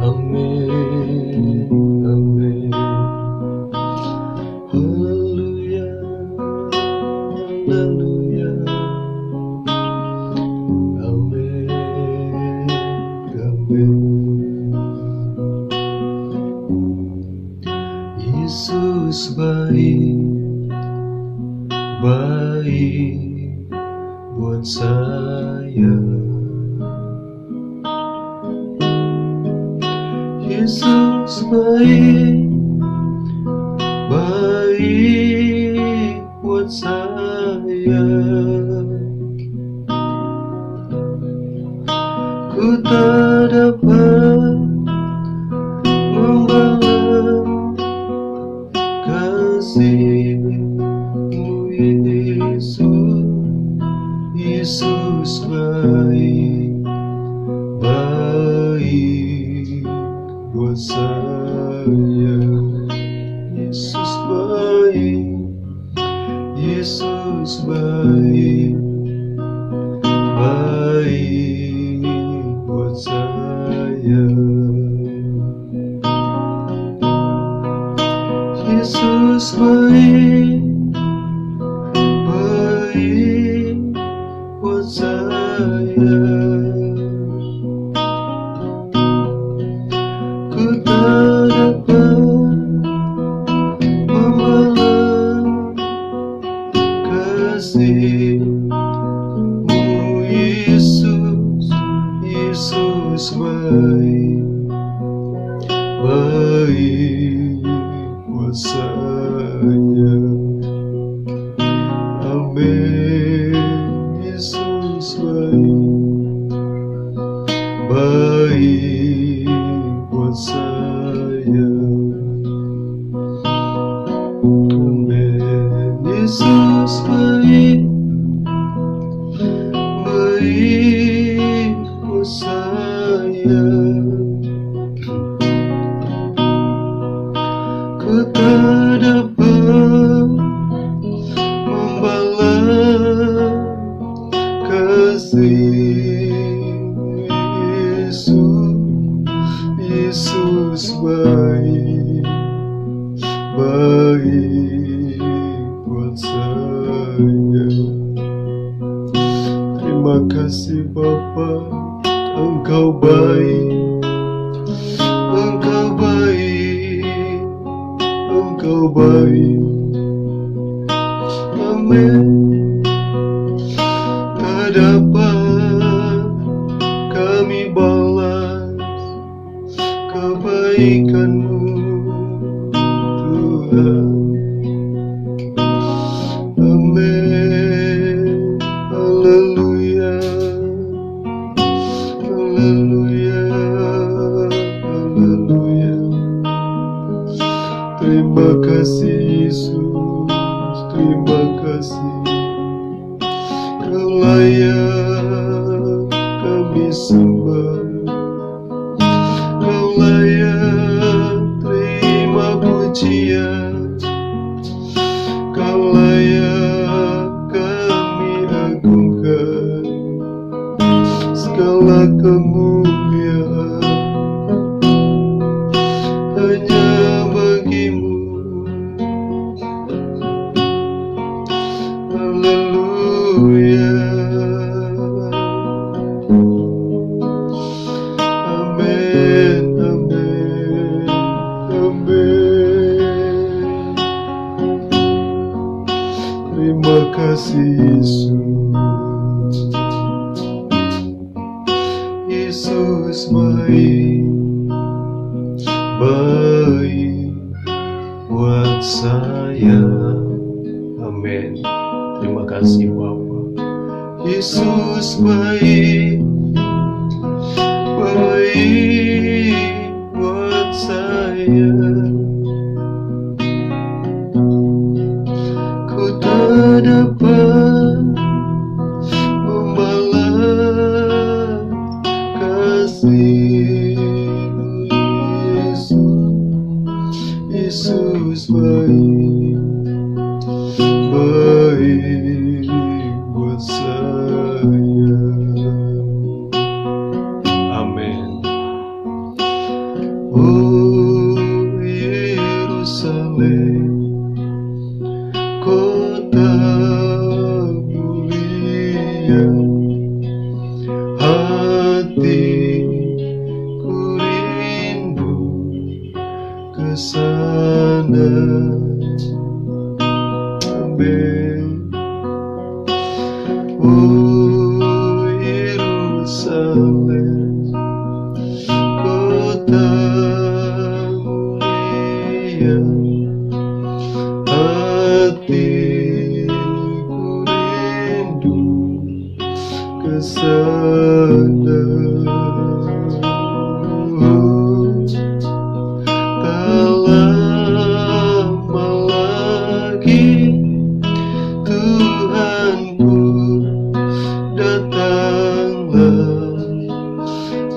Amin, amin. Haleluya, haleluya. Amin, amin. Yesus baik, baik buat saya. Yesus baik, baik buat saya. Ku tak dapat membalas kasih-Mu, Yesus. Yesus baik, baik buat saya. Yesus baik, Yesus baik, baik buat saya. Yesus baik, baik buat saya. Ku tak dapat membalas kasih-Mu, Yesus. Yesus baik, baik buat saya. Amin. Yesus baik, baik buat saya. Amin. Yesus baik, baik buat saya. Ku tak dapat membalas kasih-Mu, Yesus. Yesus baik, baik buat saya. Terima kasih Bapa, Engkau baik, Engkau baik, Engkau baik. Amin. Tak dapat kami balas kebaikan-Mu, Tuhan. Amin. Haleluya, haleluya, haleluya. Terima kasih Yesus, terima kasih. Kau layak kami sembah, Kau layak terima pujian, Kau layak kami agungkan. Segala kemuliaan hanya bagi-Mu. Haleluya. Amin, amin, amin. Terima kasih Yesus. Yesus baik, baik buat saya. Amin. Terima kasih Bapa. Yesus baik, baik buat saya. Ku tak dapat membalas kasih-Mu, Yesus. Yesus baik, baik buat saya. Amin. ke sana. Amin. Oh Yerusalem, kota mulia, hatiku rindu ke sana. Tak lama lagi Tuhanku datanglah,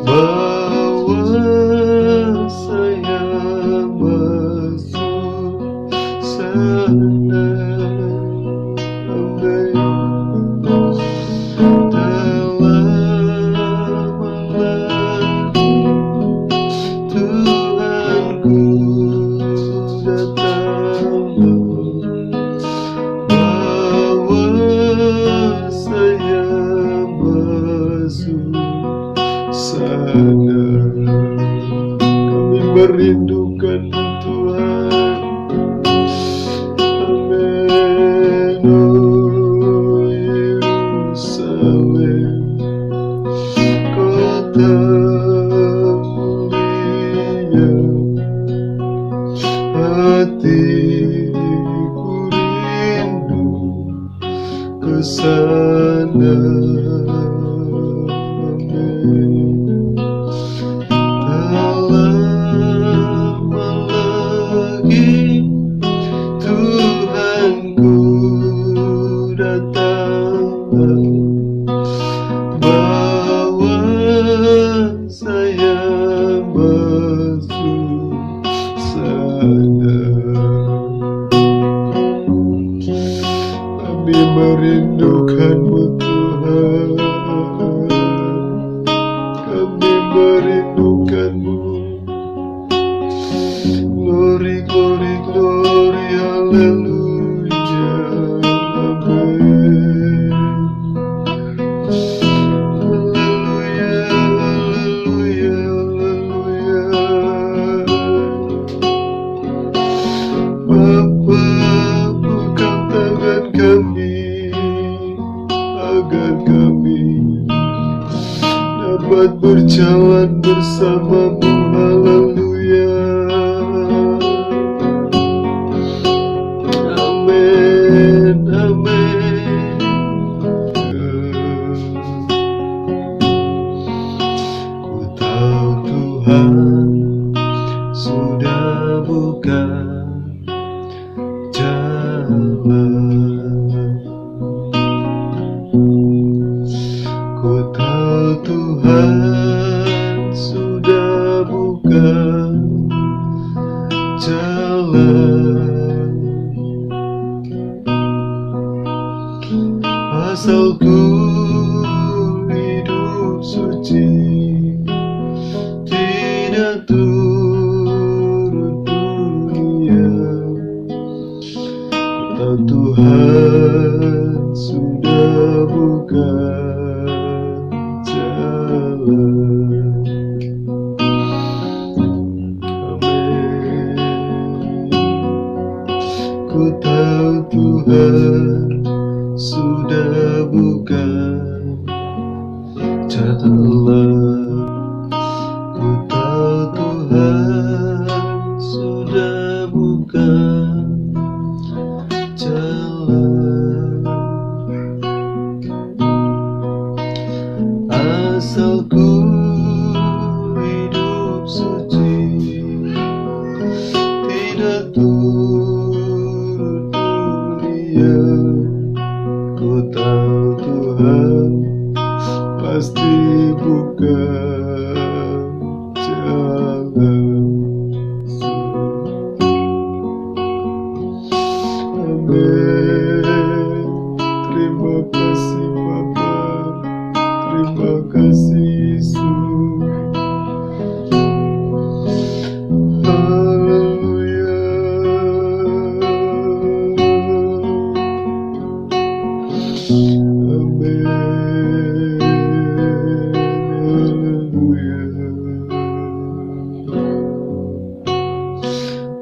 bawa saya masuk sana. Amin. Tak lama lagi Tuhanku datanglah, bawa saya masuk sana. Kami merindukan Tuhan. Amin. Oh Yerusalem, kota mulia, hatiku rindu ke sana. Amin. Tak lama lagi Tuhanku datanglah, bawa saya masuk sana. Kami merindukan-Mu Tuhan, kami merindukan-Mu. Glory, glory, glory, haleluya, amin. Haleluya, haleluya, haleluya. Bapa, buka tangan kami agar kami dapat berjalan bersama-Mu. Haleluya, amin, amin. Ku tahu Tuhan sudah buka jalan. Ku tahu Tuhan sudah buka jalan. Asal ku hidup suci, tidak turut dunia. Ku tahu Tuhan sudah buka jalan. Amin. Ku tahu Tuhan sudah buka jalan. Ku tahu Tuhan sudah buka jalan. Asal ku hidup suci, tidak turut dunia.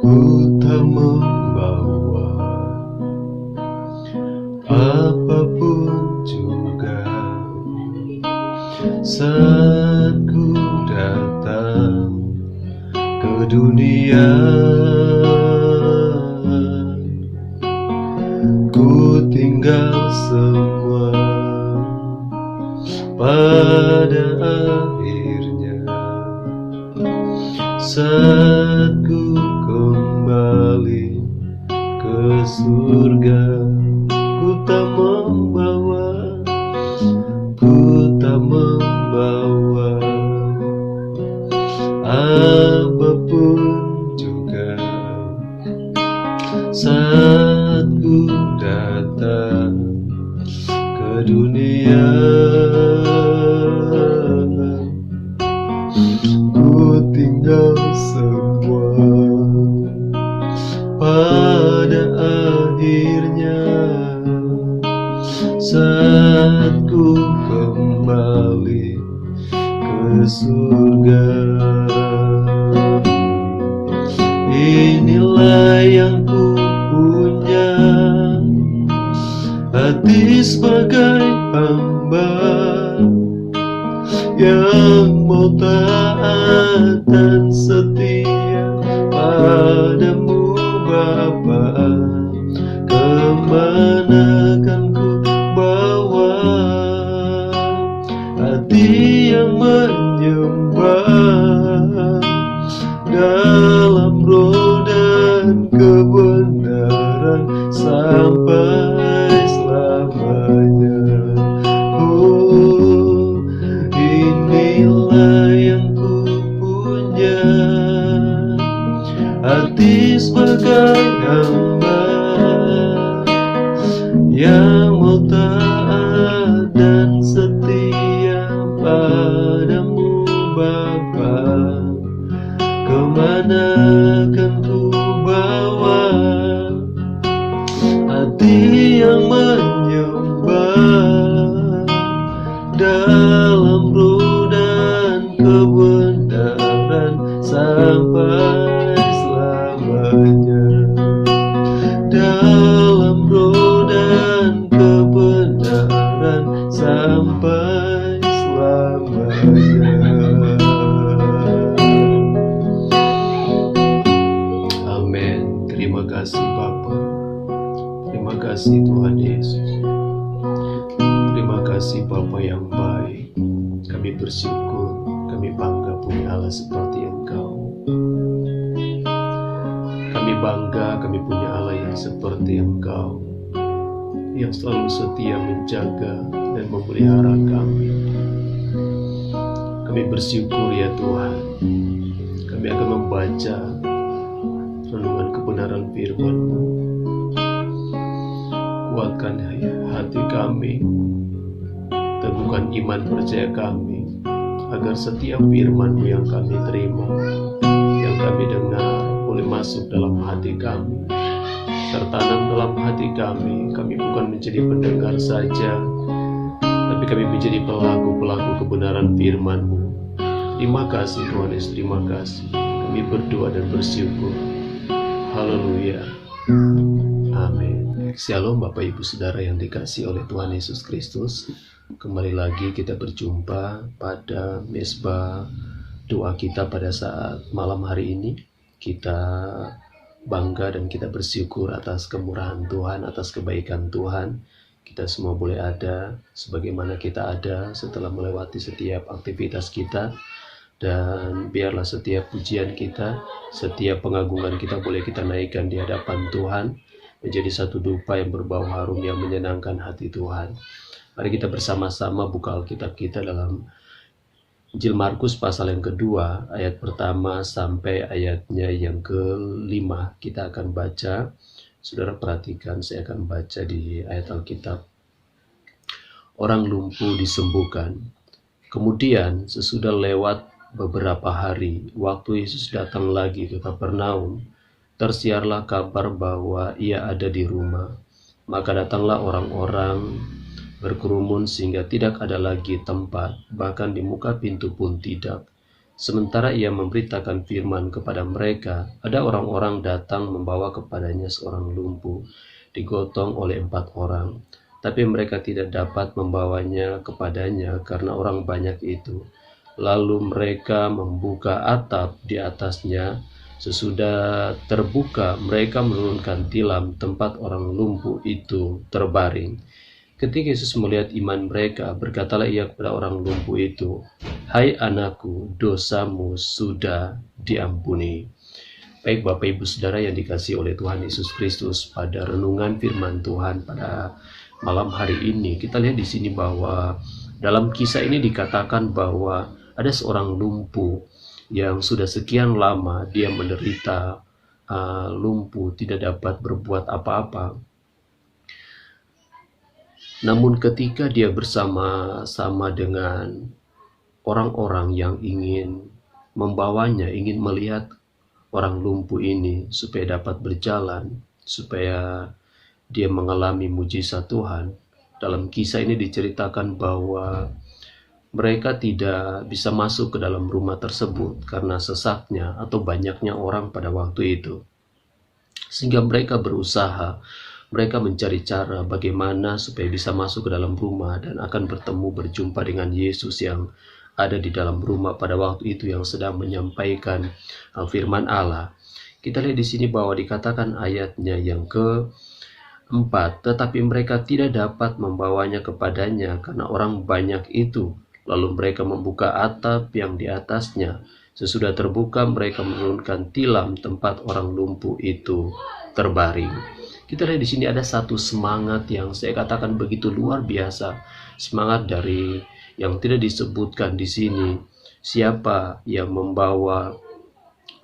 ku tak membawa apapun juga. Saat ku datang ke dunia, ku tinggal semua. Pada akhirnya, saat ku kembali ke surga, ku tak membawa apapun juga. Saat ku datang ke dunia, ku tinggal semua. Pada akhirnya, saat ku kembali ke surga. Inilah yang ku punya, hati sebagai hamba yang mau taat dan setia padamu Bapa. Kemana kan ku bawa hati yang menyembah dalam roh dan kebenaran sampai selamanya. Oh, inilah yang ku punya, hati sebagai hamba yang mau taat dan setia padamu Bapa. Kemana kan ku bawa hati yang menyembah dalam roh dan kebenaran sampai selamanya. Dalam roh dan kebenaran sampai selamanya. Amin. Terima kasih Bapa. Terima kasih Tuhan Yesus. Terima kasih Bapa yang baik. Kami bersyukur, kami bangga punya Allah seperti Engkau. Kami bangga kami punya Allah yang seperti Engkau, yang selalu setia menjaga dan memelihara kami. Kami bersyukur ya Tuhan. Kami akan membaca renungan kebenaran firman-Mu. Kuatkan hati kami, teguhkan iman percaya kami, agar setiap firman-Mu yang kami terima, yang kami dengar, boleh masuk dalam hati kami, tertanam dalam hati kami. Kami bukan menjadi pendengar saja, tapi kami menjadi pelaku-pelaku kebenaran firman-Mu. Terima kasih Tuhan Yesus, terima kasih. Kami berdoa dan bersyukur. Haleluya. Amin. Shalom Bapak Ibu Saudara yang dikasihi oleh Tuhan Yesus Kristus. Kembali lagi kita berjumpa pada mesbah doa kita pada saat malam hari ini. Kita bangga dan kita bersyukur atas kemurahan Tuhan, atas kebaikan Tuhan. Kita semua boleh ada sebagaimana kita ada setelah melewati setiap aktivitas kita. Dan biarlah setiap pujian kita, setiap pengagungan kita boleh kita naikkan di hadapan Tuhan, menjadi satu dupa yang berbau harum yang menyenangkan hati Tuhan. Mari kita bersama-sama buka Alkitab kita dalam Injil Markus pasal yang kedua, ayat pertama sampai ayatnya yang kelima. Kita akan baca. Saudara perhatikan, saya akan baca di ayat Alkitab. Orang lumpuh disembuhkan. Kemudian sesudah lewat beberapa hari, waktu Yesus datang lagi ke Kapernaum, tersiarlah kabar bahwa ia ada di rumah. Maka datanglah orang-orang berkerumun sehingga tidak ada lagi tempat, bahkan di muka pintu pun tidak. Sementara ia memberitakan firman kepada mereka, ada orang-orang datang membawa kepadanya seorang lumpuh, digotong oleh 4 orang. Tapi mereka tidak dapat membawanya kepadanya karena orang banyak itu. Lalu mereka membuka atap di atasnya. Sesudah terbuka, mereka menurunkan tilam tempat orang lumpuh itu terbaring. Ketika Yesus melihat iman mereka, berkatalah ia kepada orang lumpuh itu, "Hai anakku, dosamu sudah diampuni." Baik Bapak Ibu Saudara yang dikasihi oleh Tuhan Yesus Kristus, pada renungan firman Tuhan pada malam hari ini, kita lihat di sini bahwa dalam kisah ini dikatakan bahwa ada seorang lumpuh yang sudah sekian lama dia menderita lumpuh, tidak dapat berbuat apa-apa. Namun ketika dia bersama-sama dengan orang-orang yang ingin membawanya, ingin melihat orang lumpuh ini supaya dapat berjalan, supaya dia mengalami mujizat Tuhan. Dalam kisah ini diceritakan bahwa mereka tidak bisa masuk ke dalam rumah tersebut karena sesaknya atau banyaknya orang pada waktu itu. Sehingga mereka berusaha, mereka mencari cara bagaimana supaya bisa masuk ke dalam rumah dan akan berjumpa dengan Yesus yang ada di dalam rumah pada waktu itu yang sedang menyampaikan firman Allah. Kita lihat di sini bahwa dikatakan ayatnya yang ke-4, tetapi mereka tidak dapat membawanya kepadanya karena orang banyak itu. Lalu mereka membuka atap yang di atasnya. Sesudah terbuka, mereka menurunkan tilam tempat orang lumpuh itu terbaring. Kita lihat di sini ada satu semangat yang saya katakan begitu luar biasa, semangat dari yang tidak disebutkan di sini. Siapa yang membawa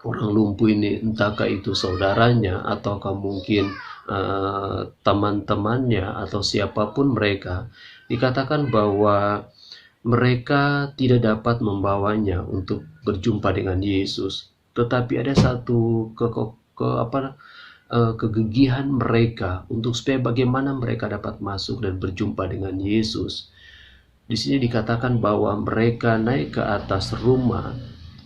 orang lumpuh ini, entahkah itu saudaranya ataukah mungkin teman-temannya atau siapapun mereka. Dikatakan bahwa mereka tidak dapat membawanya untuk berjumpa dengan Yesus, tetapi ada satu kegigihan mereka untuk supaya bagaimana mereka dapat masuk dan berjumpa dengan Yesus. Di sini dikatakan bahwa mereka naik ke atas rumah,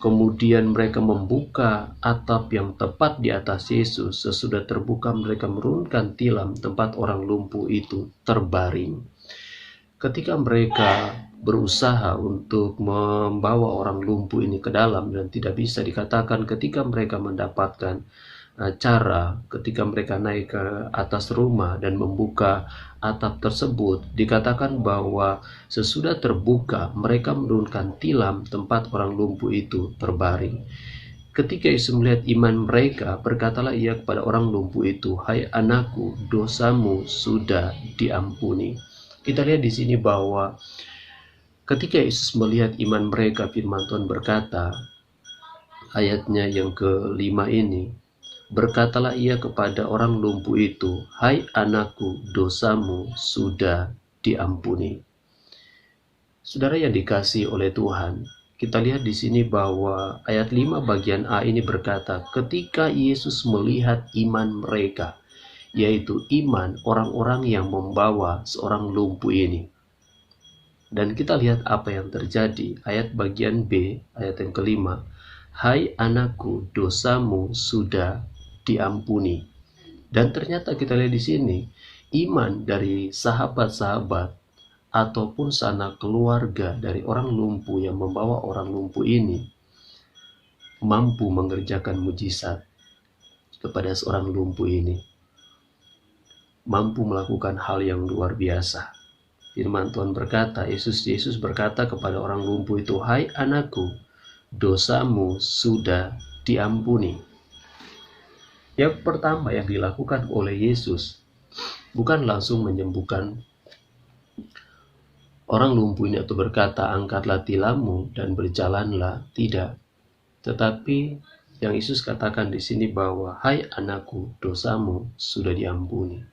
kemudian mereka membuka atap yang tepat di atas Yesus. Sesudah terbuka, mereka menurunkan tilam tempat orang lumpuh itu terbaring. Ketika mereka berusaha untuk membawa orang lumpuh ini ke dalam dan tidak bisa, dikatakan ketika mereka mendapatkan cara, ketika mereka naik ke atas rumah dan membuka atap tersebut, dikatakan bahwa sesudah terbuka mereka menurunkan tilam tempat orang lumpuh itu terbaring. Ketika Yesus melihat iman mereka, berkatalah ia kepada orang lumpuh itu, "Hai anakku, dosamu sudah diampuni." Kita lihat di sini bahwa ketika Yesus melihat iman mereka, firman Tuhan berkata, ayatnya yang ke-5 ini, berkatalah ia kepada orang lumpuh itu, "Hai anakku, dosamu sudah diampuni." Saudara yang dikasihi oleh Tuhan, kita lihat di sini bahwa ayat 5 bagian A ini berkata, ketika Yesus melihat iman mereka, yaitu iman orang-orang yang membawa seorang lumpuh ini. Dan kita lihat apa yang terjadi. Ayat bagian B, ayat yang ke-5, "Hai anakku, dosamu sudah diampuni." Dan ternyata kita lihat di sini, iman dari sahabat-sahabat ataupun sanak keluarga dari orang lumpuh yang membawa orang lumpuh ini mampu mengerjakan mujizat kepada seorang lumpuh ini, mampu melakukan hal yang luar biasa. Firman Tuhan berkata, Yesus berkata kepada orang lumpuh itu, "Hai anakku, dosamu sudah diampuni." Yang pertama yang dilakukan oleh Yesus bukan langsung menyembuhkan orang lumpuh ini atau berkata, "Angkatlah tilammu dan berjalanlah." Tidak. Tetapi yang Yesus katakan di sini bahwa, "Hai anakku, dosamu sudah diampuni."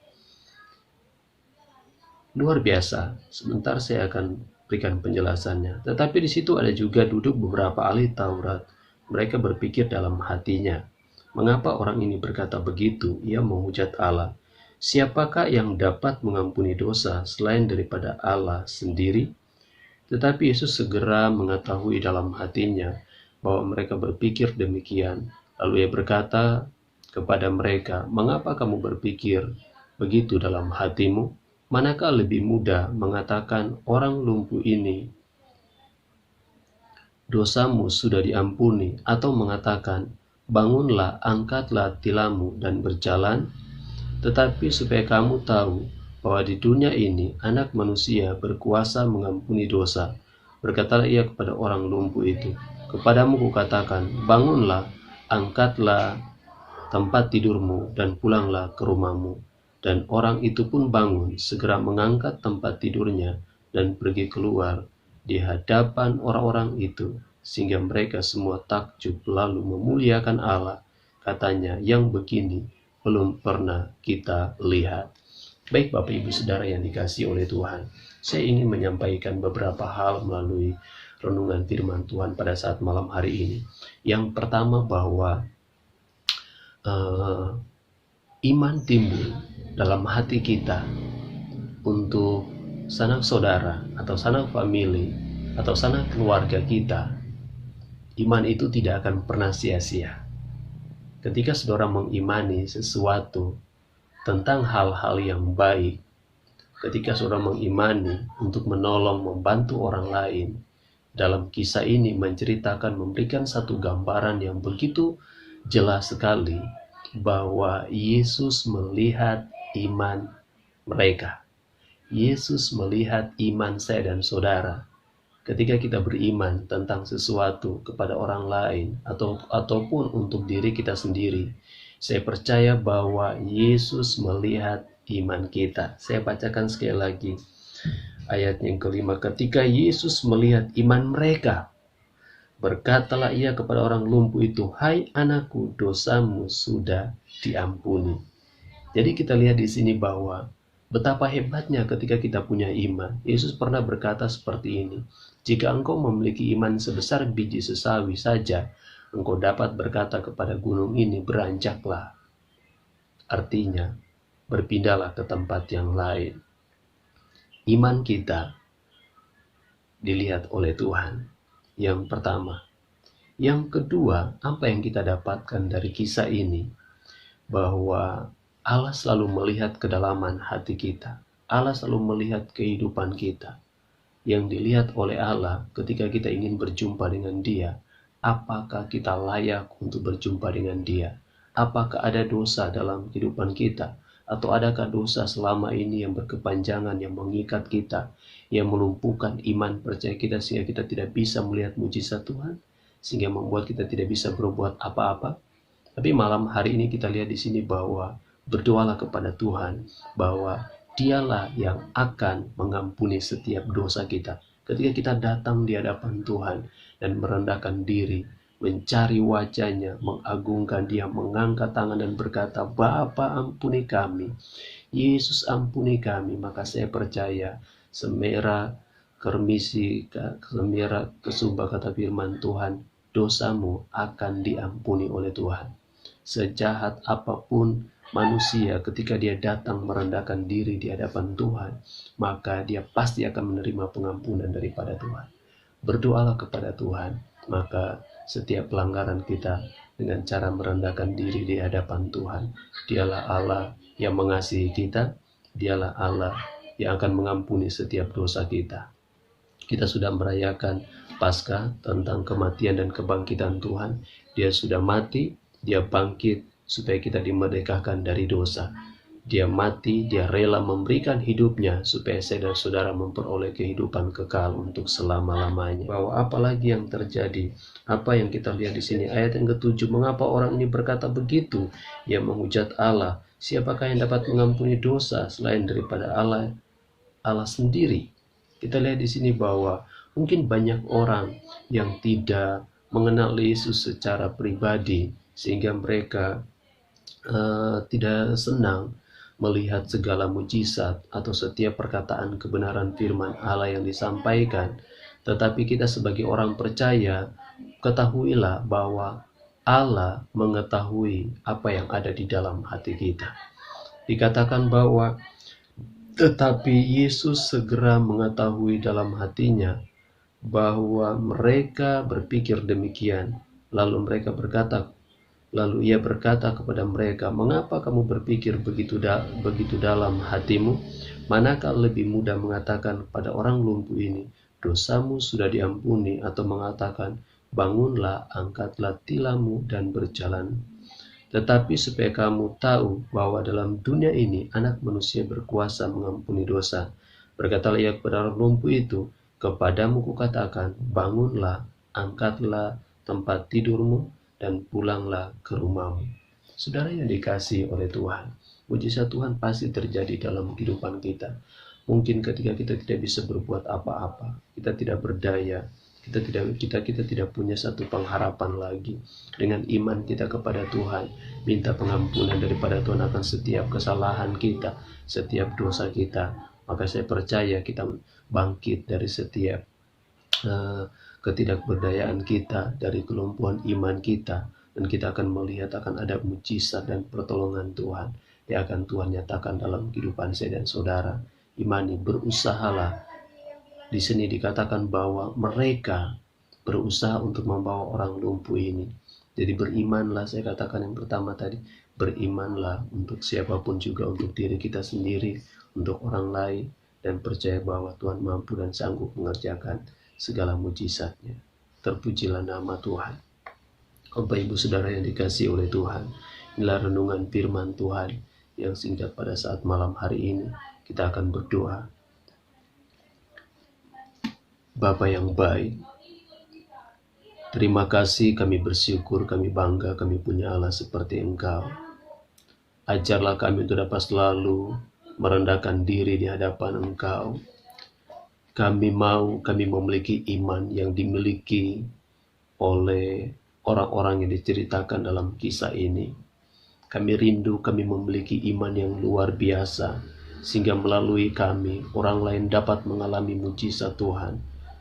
Luar biasa. Sebentar saya akan berikan penjelasannya. Tetapi di situ ada juga duduk beberapa ahli Taurat. Mereka berpikir dalam hatinya, "Mengapa orang ini berkata begitu? Ia menghujat Allah. Siapakah yang dapat mengampuni dosa selain daripada Allah sendiri?" Tetapi Yesus segera mengetahui dalam hatinya bahwa mereka berpikir demikian. Lalu ia berkata kepada mereka, "Mengapa kamu berpikir begitu dalam hatimu? Manakah lebih mudah mengatakan orang lumpuh ini, dosamu sudah diampuni, atau mengatakan, bangunlah, angkatlah tilammu dan berjalan? Tetapi supaya kamu tahu bahwa di dunia ini anak manusia berkuasa mengampuni dosa, berkatalah ia kepada orang lumpuh itu, kepadamu kukatakan, bangunlah, angkatlah tempat tidurmu dan pulanglah ke rumahmu. Dan orang itu pun bangun, segera mengangkat tempat tidurnya dan pergi keluar di hadapan orang-orang itu, sehingga mereka semua takjub lalu memuliakan Allah. Katanya, yang begini belum pernah kita lihat." Baik Bapak Ibu Saudara yang dikasihi oleh Tuhan, saya ingin menyampaikan beberapa hal melalui renungan firman Tuhan pada saat malam hari ini. Yang pertama, bahwa iman timbul dalam hati kita untuk sanak saudara atau sanak famili atau sanak keluarga kita. Iman itu tidak akan pernah sia-sia. Ketika saudara mengimani sesuatu tentang hal-hal yang baik, ketika saudara mengimani untuk menolong, membantu orang lain, dalam kisah ini menceritakan, memberikan satu gambaran yang begitu jelas sekali bahwa Yesus melihat iman mereka. Yesus melihat iman saya dan saudara. Ketika kita beriman tentang sesuatu kepada orang lain ataupun untuk diri kita sendiri, saya percaya bahwa Yesus melihat iman kita. Saya bacakan sekali lagi ayat yang kelima. Ketika Yesus melihat iman mereka, berkatalah ia kepada orang lumpuh itu, "Hai anakku, dosamu sudah diampuni." Jadi kita lihat di sini bahwa betapa hebatnya ketika kita punya iman. Yesus pernah berkata seperti ini, "Jika engkau memiliki iman sebesar biji sesawi saja, engkau dapat berkata kepada gunung ini, beranjaklah." Artinya, berpindahlah ke tempat yang lain. Iman kita dilihat oleh Tuhan. Yang pertama. Yang kedua, apa yang kita dapatkan dari kisah ini? Bahwa Allah selalu melihat kedalaman hati kita. Allah selalu melihat kehidupan kita. Yang dilihat oleh Allah ketika kita ingin berjumpa dengan Dia, apakah kita layak untuk berjumpa dengan Dia? Apakah ada dosa dalam kehidupan kita? Atau adakah dosa selama ini yang berkepanjangan, yang mengikat kita, yang melumpuhkan iman percaya kita sehingga kita tidak bisa melihat mujizat Tuhan, sehingga membuat kita tidak bisa berbuat apa-apa? Tapi malam hari ini kita lihat di sini bahwa berdoalah kepada Tuhan bahwa Dialah yang akan mengampuni setiap dosa kita. Ketika kita datang di hadapan Tuhan dan merendahkan diri, mencari wajahnya, mengagungkan Dia, mengangkat tangan dan berkata, "Bapa, ampuni kami, Yesus ampuni kami," maka saya percaya semerah kermisi, semerah kesubah kata firman Tuhan, dosamu akan diampuni oleh Tuhan. Sejahat apapun manusia, ketika dia datang merendahkan diri di hadapan Tuhan, maka dia pasti akan menerima pengampunan daripada Tuhan. Berdoalah kepada Tuhan, maka setiap pelanggaran kita dengan cara merendahkan diri di hadapan Tuhan, Dialah Allah yang mengasihi kita, Dialah Allah yang akan mengampuni setiap dosa kita. Kita sudah merayakan Paskah tentang kematian dan kebangkitan Tuhan. Dia sudah mati, Dia bangkit supaya kita dimerdekakan dari dosa. Dia mati, Dia rela memberikan hidupnya supaya saya dan saudara memperoleh kehidupan kekal untuk selama-lamanya. Bahwa apalagi yang terjadi, apa yang kita lihat di sini ayat yang ke-7, mengapa orang ini berkata begitu? Ia menghujat Allah. Siapakah yang dapat mengampuni dosa selain daripada Allah sendiri? Kita lihat di sini bahwa mungkin banyak orang yang tidak mengenal Yesus secara pribadi, sehingga mereka tidak senang melihat segala mujizat atau setiap perkataan kebenaran firman Allah yang disampaikan. Tetapi kita sebagai orang percaya, ketahuilah bahwa Allah mengetahui apa yang ada di dalam hati kita. Dikatakan bahwa tetapi Yesus segera mengetahui dalam hatinya bahwa mereka berpikir demikian. Lalu ia berkata kepada mereka, "Mengapa kamu berpikir begitu dalam hatimu? Manakah lebih mudah mengatakan pada orang lumpuh ini, dosamu sudah diampuni, atau mengatakan, bangunlah, angkatlah tilammu dan berjalan? Tetapi supaya kamu tahu bahwa dalam dunia ini Anak Manusia berkuasa mengampuni dosa." Berkatalah ia kepada orang lumpuh itu, "Kepadamu kukatakan, bangunlah, angkatlah tempat tidurmu, dan pulanglah ke rumahmu." Saudara yang dikasihi oleh Tuhan, mujizat Tuhan pasti terjadi dalam kehidupan kita. Mungkin ketika kita tidak bisa berbuat apa-apa, kita tidak berdaya, kita tidak punya satu pengharapan lagi. Dengan iman kita kepada Tuhan, minta pengampunan daripada Tuhan akan setiap kesalahan kita, setiap dosa kita, maka saya percaya kita bangkit dari setiap ketidakberdayaan kita, dari kelumpuhan iman kita, dan kita akan melihat akan ada mujizat dan pertolongan Tuhan yang akan Tuhan nyatakan dalam kehidupan saya dan saudara. Imani, berusahalah. Di sini dikatakan bahwa mereka berusaha untuk membawa orang lumpuh ini. Jadi berimanlah, saya katakan yang pertama tadi, berimanlah untuk siapapun juga, untuk diri kita sendiri, untuk orang lain, dan percaya bahwa Tuhan mampu dan sanggup mengerjakan segala mujizatnya. Terpujilah nama Tuhan. Bapak Ibu Saudara yang dikasihi oleh Tuhan, inilah renungan firman Tuhan yang singkat pada saat malam hari ini. Kita akan berdoa. Bapa yang baik, terima kasih, kami bersyukur, kami bangga, kami punya Allah seperti Engkau. Ajarlah kami untuk dapat selalu merendahkan diri di hadapan Engkau. Kami memiliki iman yang dimiliki oleh orang-orang yang diceritakan dalam kisah ini. Kami rindu kami memiliki iman yang luar biasa, sehingga melalui kami, orang lain dapat mengalami mujizat Tuhan.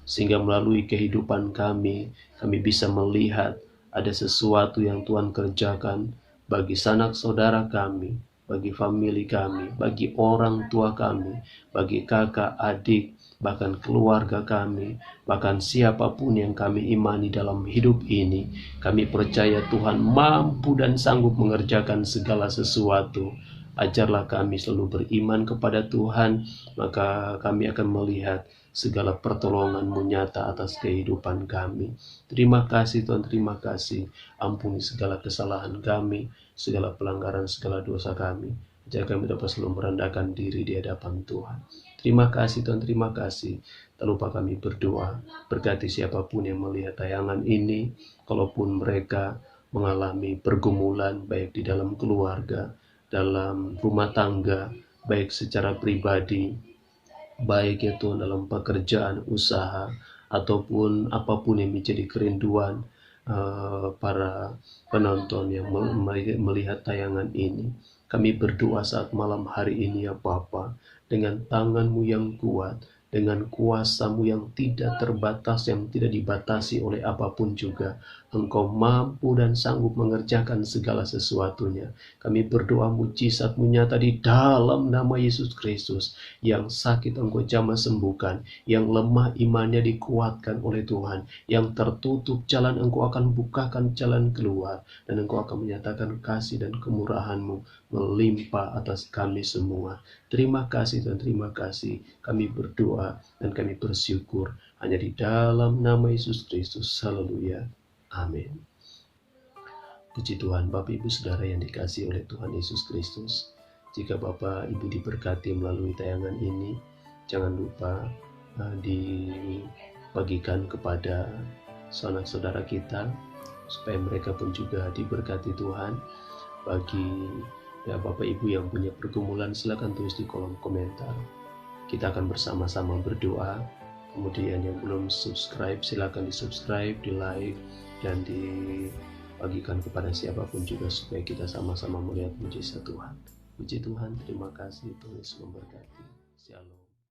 Sehingga melalui kehidupan kami bisa melihat ada sesuatu yang Tuhan kerjakan bagi sanak saudara kami, bagi famili kami, bagi orang tua kami, bagi kakak, adik, bahkan keluarga kami, bahkan siapapun yang kami imani dalam hidup ini. Kami percaya Tuhan mampu dan sanggup mengerjakan segala sesuatu. Ajarlah kami selalu beriman kepada Tuhan, maka kami akan melihat segala pertolongan-Mu nyata atas kehidupan kami. Terima kasih Tuhan, terima kasih. Ampuni segala kesalahan kami, segala pelanggaran, segala dosa kami. Ajar kami dapat selalu merendahkan diri di hadapan Tuhan. Terima kasih Tuhan, terima kasih. Tak lupa kami berdoa, berkati siapapun yang melihat tayangan ini, kalaupun mereka mengalami pergumulan baik di dalam keluarga, dalam rumah tangga, baik secara pribadi, baik ya Tuhan dalam pekerjaan, usaha, ataupun apapun yang menjadi kerinduan para penonton yang melihat tayangan ini. Kami berdoa saat malam hari ini ya Bapa, dengan tangan-Mu yang kuat, dengan kuasa-Mu yang tidak terbatas, yang tidak dibatasi oleh apapun juga. Engkau mampu dan sanggup mengerjakan segala sesuatunya. Kami berdoa mujizat-Mu nyata di dalam nama Yesus Kristus. Yang sakit Engkau jamah sembuhkan, yang lemah imannya dikuatkan oleh Tuhan, yang tertutup jalan Engkau akan bukakan jalan keluar, dan Engkau akan menyatakan kasih dan kemurahan-Mu melimpah atas kami semua. Terima kasih Tuhan, terima kasih. Kami berdoa dan kami bersyukur hanya di dalam nama Yesus Kristus. Haleluya. Amin. Puji Tuhan, Bapak Ibu Saudara yang dikasihi oleh Tuhan Yesus Kristus. Jika Bapak Ibu diberkati melalui tayangan ini, jangan lupa dibagikan kepada sanak saudara kita, supaya mereka pun juga diberkati Tuhan. Bagi Bapak Ibu yang punya pergumulan, silakan tulis di kolom komentar. Kita akan bersama-sama berdoa. Kemudian yang belum subscribe, silakan di subscribe, di like, dan dibagikan kepada siapapun juga, supaya kita sama-sama melihat mujizat Tuhan. Puji Tuhan, terima kasih, Tuhan Yesus memberkati. Shalom.